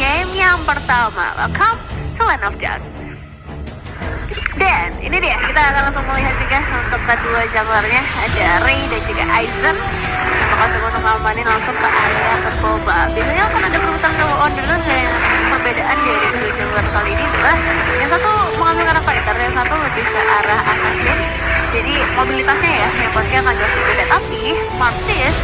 game yang pertama. Welcome to Land of Dark. Dan ini dia, kita akan langsung melihat juga untuk kedua junglernya. Ada Ray dan juga Aizen. Apakah semua untuk ngamanin langsung ke area Perboba. Biasanya akan ada perebutan sama order dan perbedaan dari kedua jungler kali ini adalah yang satu mengambil arah fighter, yang satu lebih ke arah assassin. Jadi mobilitasnya ya, yang pasti akan jauh berbeda. Tapi Martis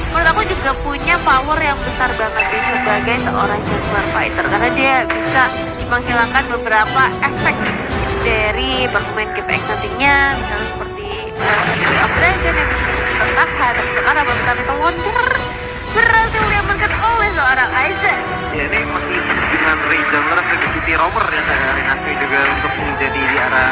menurut aku juga punya power yang besar banget sih sebagai seorang jungler fighter, karena dia bisa menghilangkan beberapa efek dari bermain GPX nantinya, misalnya seperti upgrade yang bertahan, dan sekarang bahkan itu wonder berhasil diamankan oleh seorang Aizen. Ya ini masih dengan Ray jungler Executive Roamer ya, saya Rinasvi juga untuk menjadi di arah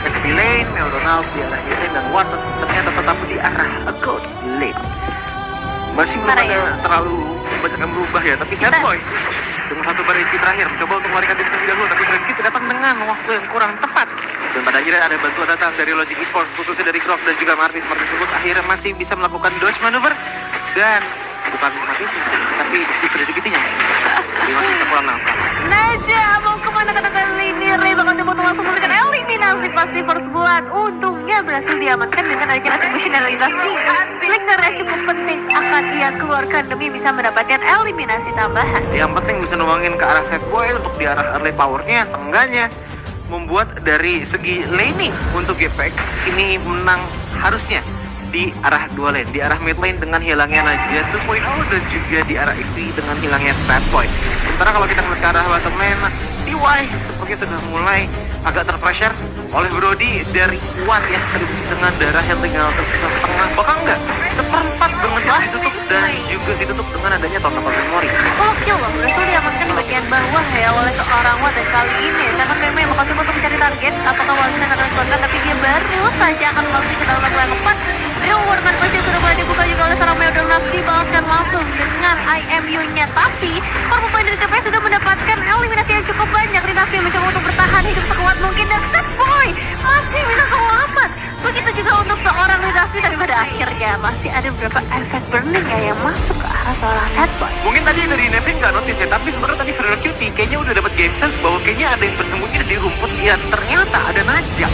XP lane, Meldonal di arah lane, dan Watt ternyata tetap di arah Gold lane. Masih belum ada terlalu banyak yang berubah ya, tapi Sad Boy dengan satu variasi terakhir mencoba untuk melarikan diri terlebih dahulu, tapi Rizky datang dengan waktu yang kurang tepat. Dan pada akhirnya ada bantuan datang dari Logic Esports, khususnya dari Grok dan juga Martis. Martis tersebut akhirnya masih bisa melakukan dodge maneuver dan bukan mati, tapi sudah digitinya. Jadi masih terpulang nafas. Naja mau kemana kali ini? Ray bakal coba untuk langsung memberikan eliminasi pasti first blood. Untungnya berhasil diamankan dengan adanya atribusi dan realisasi. Elixir yang cukup penting akan ia keluarkan demi bisa mendapatkan eliminasi tambahan. Yang penting bisa nuangin ke arah Sad Boy untuk di arah early powernya, seenggaknya membuat dari segi laning untuk GPX ini menang harusnya di arah dua lane, di arah mid lane dengan hilangnya Najia 2.0 dan juga di arah XP dengan hilangnya Sad Boy. Sementara kalau kita melihat ke arah bottom lane, DY sepertinya sudah mulai agak terpressure oleh Brody dari Watt ya, dengan darah yang tinggal tersisa setengah, bahkan enggak seperempat banget yang ditutup, dan juga ditutup dengan adanya total memory. Oh kill loh, berhasil diamankan di bagian bawah ya oleh seorang Watt, dan kali ini sangat memang bakal coba untuk mencari target apakah Wattnya akan responskan, tapi dia baru saja akan langsung ke dalam level yang keempat. Reward pasti sudah mulai dibuka juga oleh seorang Meldonal, dibalaskan langsung dengan IMU-nya, tapi para pemain dari CPS sudah mendapatkan eliminasi yang cukup banyak. Rinasvi mencoba untuk bertahan hidup sekuat mungkin, dan Sad Boy masih bisa selamat. Begitu juga untuk seorang Rinasvi, tapi pada akhirnya masih ada beberapa efek burning ya yang masuk ke arah seorang Sad Boy. Mungkin tadi dari Nevin nggak notice ya, tapi sebenarnya tadi Ferrero Cutie kayaknya udah dapat game sense bahwa kayaknya ada yang bersembunyi di rumput. Ya ternyata ada Najak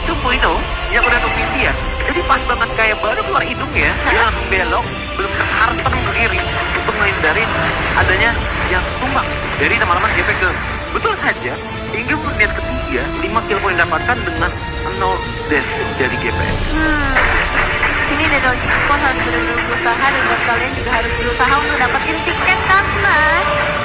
2.0 yang udah nungguin dia. Jadi pas banget kayak baru keluar hidung ya, dia langsung belok, belum keharten ke kiri untuk menghindari adanya yang tumbang dari teman-teman GPK. Betul saja, hingga menit ketiga 5 kill point dapatkan dengan 0 dash dari GPK. Ini dari Logic Esports harus benar-benar berusaha, dan buat kalian juga harus berusaha untuk dapetin tiket, karena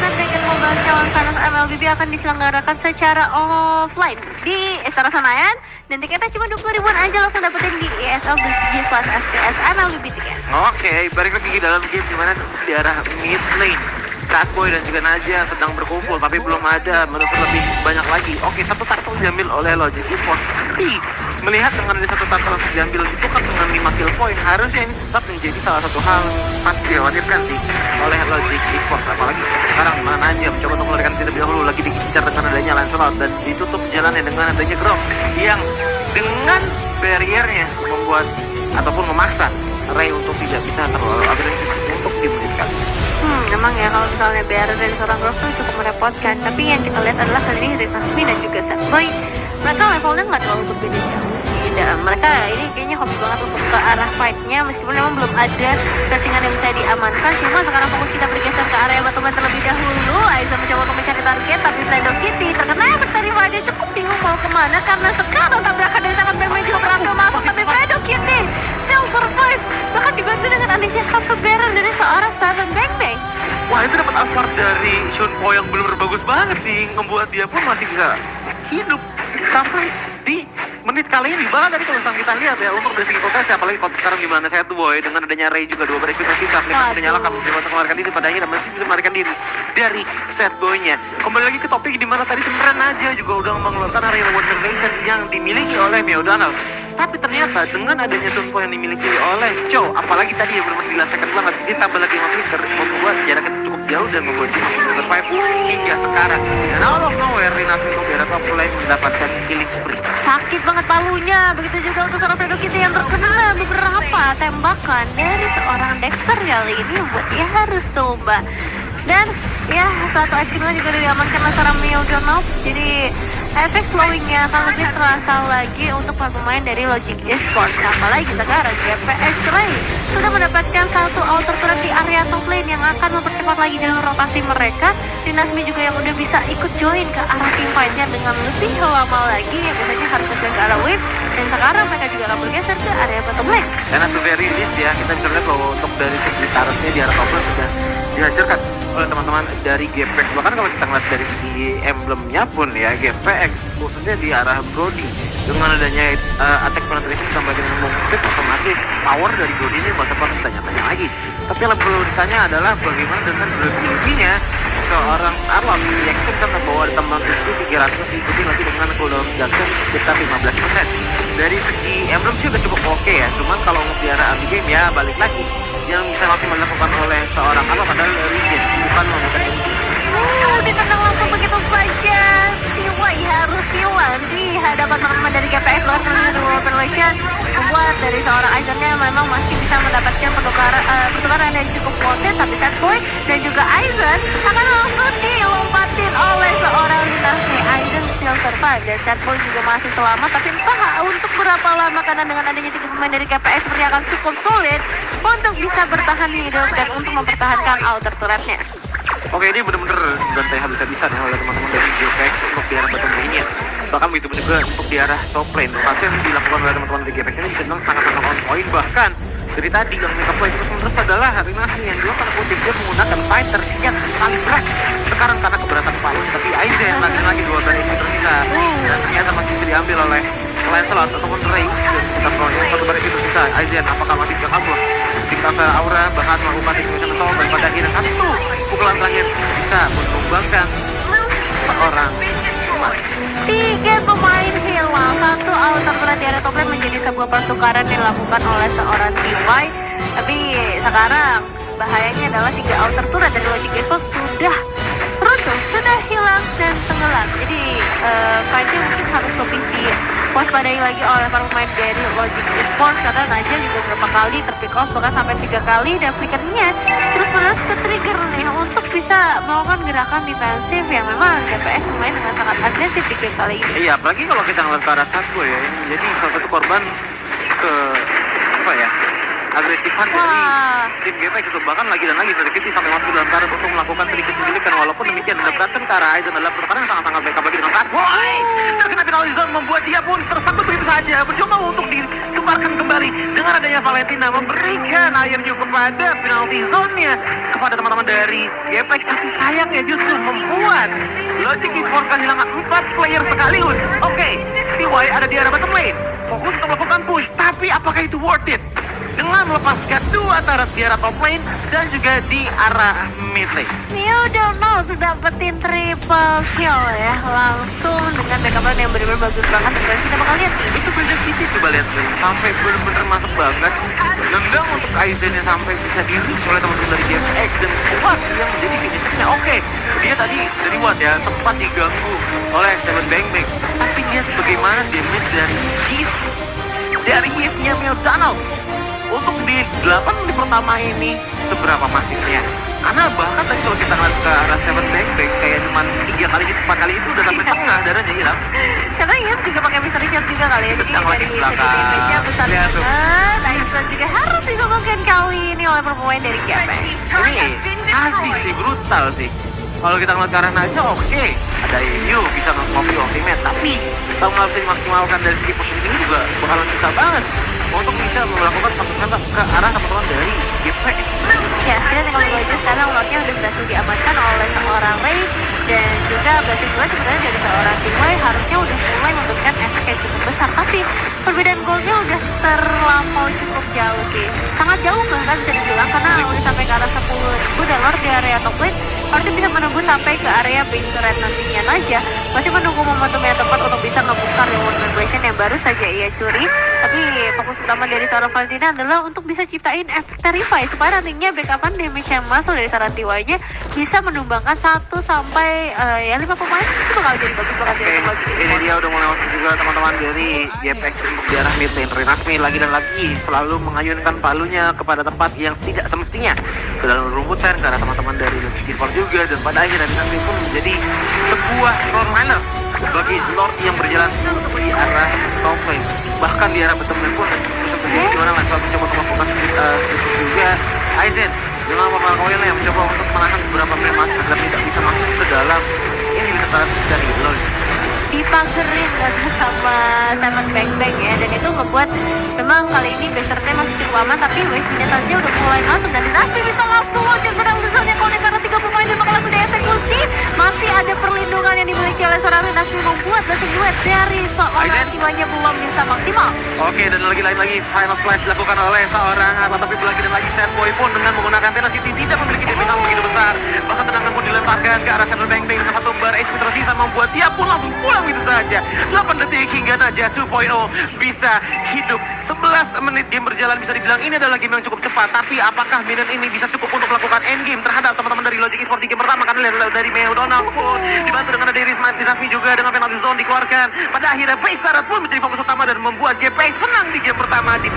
Snapdragon Mobile Challenge Finals MLBB akan diselenggarakan secara offline di Istora Senayan, dan tiketnya cuma 20.000-an aja, langsung dapetin di ESL.gg/SPS MLBB tiket. Oke, balik lagi ke dalam game dimana di arah mid lane Sad Boy dan juga Najia sedang berkumpul, tapi belum ada manuver lebih banyak lagi. Oke, satu tackle diambil oleh Logic Esports, tapi melihat dengan ada satu tackle diambil itu kan dengan 5 kill point, harusnya ini tetap menjadi salah satu hal patut dikhawatirkan sih oleh Logic Esports. Apalagi sekarang Najia mencoba untuk melarikan diri terlebih dahulu, lagi diincar dengan adanya Lancelot, dan ditutup jalannya dengan adanya Grok yang dengan barriernya membuat ataupun memaksa Ray untuk tidak bisa terlalu agresif untuk di menit kali ini. Emang ya kalau misalnya barrier dari seorang Grok tuh cukup merepotkan, tapi yang kita lihat adalah kali ini Rinasvi dan juga Sad Boy, mereka levelnya nggak terlalu berbeda jauh sih, dan mereka ini kayaknya hobi banget untuk ke arah fightnya, meskipun memang belum ada settingan yang bisa diamankan. Cuma sekarang fokus kita bergeser ke area batuan terlebih dahulu. Aizen mencoba untuk mencari target, tapi Fredo Kitty terkena efek dari dia cukup bingung mau kemana, karena sekarang tabrakan dari sangat memang juga berhasil masuk, tapi Fredo Kitty still survive, bahkan dibantu dengan adanya satu barrel dari seorang Seven Bang Bang. Wah, itu dapat asar dari Shunpo yang benar-benar bagus banget sih, membuat dia pun masih bisa hidup sampai di menit kali ini. Bahkan tadi kalau kita lihat ya, untuk dari segi potensi, apalagi kalau sekarang gimana Sad Boy dengan adanya Ray juga dua berikutnya kita sudah nyalakan mencoba untuk melarikan diri, pada akhirnya masih bisa melarikan diri dari Sad Boy-nya. Kembali lagi ke topik di mana tadi sebenarnya Najia juga udah mengeluarkan area reward generation yang dimiliki oleh Meodonal. Tapi ternyata dengan adanya Sunpo yang dimiliki oleh Cho, apalagi tadi yang benar-benar dirasakan banget, ditambah lagi Mafiker, membuat jaraknya cukup jauh dan membuat dia survive hingga sekarang. Dan out of nowhere, Rinasvi Beratov mulai mendapatkan killing spree. Sakit banget palunya, begitu juga untuk seorang Fredo Kitty yang terkena beberapa tembakan dari seorang Dexter kali ini, membuat dia harus coba Dan ya satu ice cream juga udah diamankan oleh seorang Mio Donalds. Jadi efek slowingnya akan lebih terasa lagi untuk para pemain dari Logic Esports. Apalagi sekarang GPX Ray sudah mendapatkan satu outer turret di area top lane yang akan mempercepat lagi jalur rotasi mereka. Dinasmi juga yang udah bisa ikut join ke arah team fight-nya dengan lebih lama lagi, yang biasanya harus ke arah wave, dan sekarang mereka juga akan bergeser ke area bottom lane. Dan at the very least ya, kita bisa lihat bahwa untuk dari segi tarusnya di arah top lane sudah dihancurkan oleh teman-teman dari GPX. Bahkan kalau kita ngeliat dari segi emblemnya pun ya, GPX khususnya di arah Brody dengan adanya attack penetration sampai dengan mungkin otomatis power dari Brody ini bakal perlu ditanya-tanya lagi. Tapi yang perlu ditanya adalah bagaimana dengan tingginya seorang Arlong diyakinkan bahwa teman itu 300 diikuti lagi dengan cooldown jatuh sekitar 15%. Dari segi emblem sih udah cukup oke ya, cuman kalau untuk di arah early game ya balik lagi yang bisa maksimal dilakukan oleh seorang Arlong adalah Regen, bukan menggunakan MC. Ditendang langsung begitu saja. Tiwai harus hilang di hadapan teman-teman dari GPX luar Revolution, membuat dari seorang Aizen-nya memang masih bisa mendapatkan pertukaran yang cukup worth it, tapi Sad Boy dan juga Aizen akan langsung dilompatin oleh seorang Dinasti. Aizen still survive dan Sad Boy juga masih selamat, tapi entah untuk berapa lama karena dengan adanya 3 pemain dari GPX seperti akan cukup sulit untuk bisa bertahan hidup dan untuk mempertahankan outer turretnya. Oke, ini benar-benar bantai habis-habisan ya oleh teman-teman dari GPX untuk di arah bottom lane-nya. Bahkan begitu juga untuk di arah top lane. Pasti yang dilakukan oleh teman-teman dari GPX ini dikenal sangat-sangat on point. Bahkan dari tadi yang make up point terus adalah Rinasmi yang dulu karena kutip dia menggunakan fighter yang paling berat. Sekarang karena keberatan Palu, tapi Aizen lagi 2 kali itu tersisa. Dan ternyata masih bisa diambil oleh Lancelot ataupun Ray. Kita tahu yang satu kali itu bisa Aizen apakah masih bisa kabur? Ketika Aura bahkan melakukan execution assault dan pada akhirnya satu pukulan terakhir bisa menumbangkan seorang Tiga pemain hilang, satu outer turret di area top lane menjadi sebuah pertukaran yang dilakukan oleh seorang TY. Tapi sekarang bahayanya adalah 3 outer turret dari Logic Esports sudah runtuh, sudah hilang dan tenggelam. Jadi fight-nya mungkin harus lebih diwaspadai lagi oleh para pemain dari Logic Esports, karena Najel juga beberapa kali terpick off, bahkan sampai 3 kali, dan flickernya terus-menerus ke-trigger nih untuk bisa melakukan gerakan defensif yang memang GPX bermain dengan sangat agresif di game kali ini. Iya, apalagi kalau kita ngeliat ke arah Sad Boy ya, jadi salah satu korban ke apa ya, agresifan dari tim GPX itu. Bahkan lagi dan lagi sedikit sampai masuk dalam target untuk melakukan sedikit penculikan. Walaupun demikian mendapatkan ke arah Aizen adalah pertukaran yang sangat-sangat baik apalagi dengan Sad Boy. Terkena penalty membuat dia pun tersangkut begitu saja, mencoba untuk dikembarkan kembali dengan adanya Valentina memberikan akhirnya kepada penalty zone-nya kepada teman-teman dari GPX. Tapi sayangnya justru membuat Logic Esports kehilangan 4 player sekaligus. Oke, TY ada di arah bottom lane, fokus untuk melakukan push, tapi apakah itu worth it? Dengan melepaskan 2 turret di arah top lane dan juga di arah mid lane. Mio Donalds dapetin triple kill ya, langsung dengan backup yang benar-benar bagus banget. Dan kita bakal lihat nih, Itu beda sisi, coba lihat nih, sampai benar-benar masuk banget. Nendang untuk Aizen yang sampai bisa di-reach oleh teman-teman dari GPX dan Watt yang menjadi finishernya. Oke, dia tadi dari Watt ya sempat diganggu oleh Seven Bang Bang, tapi lihat bagaimana damage dari Yves-nya Mio Donalds untuk di 8 menit pertama ini seberapa masifnya. Karena bahkan tadi kalau kita ngeliat ke arah Seven Bang Bang kayak cuma 3 kali 4 kali itu udah sampai tengah darahnya hilang. karena Yves juga pakai mystery shield juga kali ya, jadi Sedang lagi dari segi belakang. damage-nya besar Lihat tuh. banget. Aizen juga harus digunakan kali ini oleh pemain dari GPX. Ini habis sih, brutal sih. Kalau kita ngeliat ke arah Naja, oke, ada EU bisa nge-copy ultimate, tapi kalau nggak bisa dimaksimalkan dari segi posisi ini juga bakalan susah banget untuk bisa melakukan satu-satu ke arah teman-teman dari GPX. Ya, kita tinggal menunggu aja sekarang lotnya udah berhasil diamankan oleh seorang Ray, dan juga berhasil juga sebenarnya dari seorang TY harusnya udah mulai memberikan efek yang cukup besar, tapi perbedaan goalnya udah terlampau cukup jauh sih, sangat jauh bahkan bisa dibilang, karena udah sampai ke arah 10.000 dolar di area top lane. Harusnya bisa menunggu sampai ke area base turret nantinya aja, masih menunggu momentum yang tepat untuk bisa ngebuka reward vibration yang baru saja ia curi. Tapi fokus utama dari seorang Valentina adalah untuk bisa ciptain efek Terrify supaya nantinya backupan damage yang masuk dari seorang TY-nya bisa menumbangkan 1 sampai 5 pemain. Itu bakal jadi bagus banget dari Logic Ini Esports. dia udah mulai masuk juga teman-teman dari GPX untuk di arah mid lane. Rinasmi lagi dan lagi selalu mengayunkan palunya kepada tempat yang tidak semestinya, ke dalam rumputan, karena teman-teman dari Logic Esports juga, dan pada akhirnya Dinasti pun menjadi sebuah frontliner bagi Lord yang berjalan di arah top lane, bahkan di arah bottom lane pun gimana lah kalau mencoba untuk melakukan juga Aizen dengan memakai koil yang mencoba untuk menahan beberapa premat agar tidak bisa masuk ke dalam ini ketat dari Lord. Dipagerin sama Seven Bang Bang ya, dan itu ngebuat memang kali ini Berserknya masih cukup aman, tapi wave Dinasti udah mulai masuk dan Dinasti bisa langsung loncat pedang misalnya kalau karena 3 pemain dan bakal langsung dieksekusi. Masih ada perlindungan yang dimiliki oleh seorang Dinasti membuat basic duet dari seorang jiwanya belum bisa maksimal. Oke, dan lagi final slash dilakukan oleh seorang Atla, tapi lagi dan lagi Sad Boy pun dengan menggunakan Tenacity tidak memiliki damage yang begitu besar, bahkan tendangan pun dilemparkan ke arah Seven Bang Bang dengan 1 bar HP tersisa membuat dia pun langsung pulang gitu saja. 8 detik hingga Naja 2.0 bisa hidup. 11 menit game berjalan, bisa dibilang ini adalah game yang cukup cepat, tapi apakah minion ini bisa cukup untuk melakukan endgame terhadap teman-teman dari Logic Esports di game pertama? Karena lihat dari Meo Donald pun dibantu dengan dari Dinasti juga dengan penalty zone dikeluarkan. Pada akhirnya Pace pun menjadi fokus utama dan membuat GPX menang di game pertama di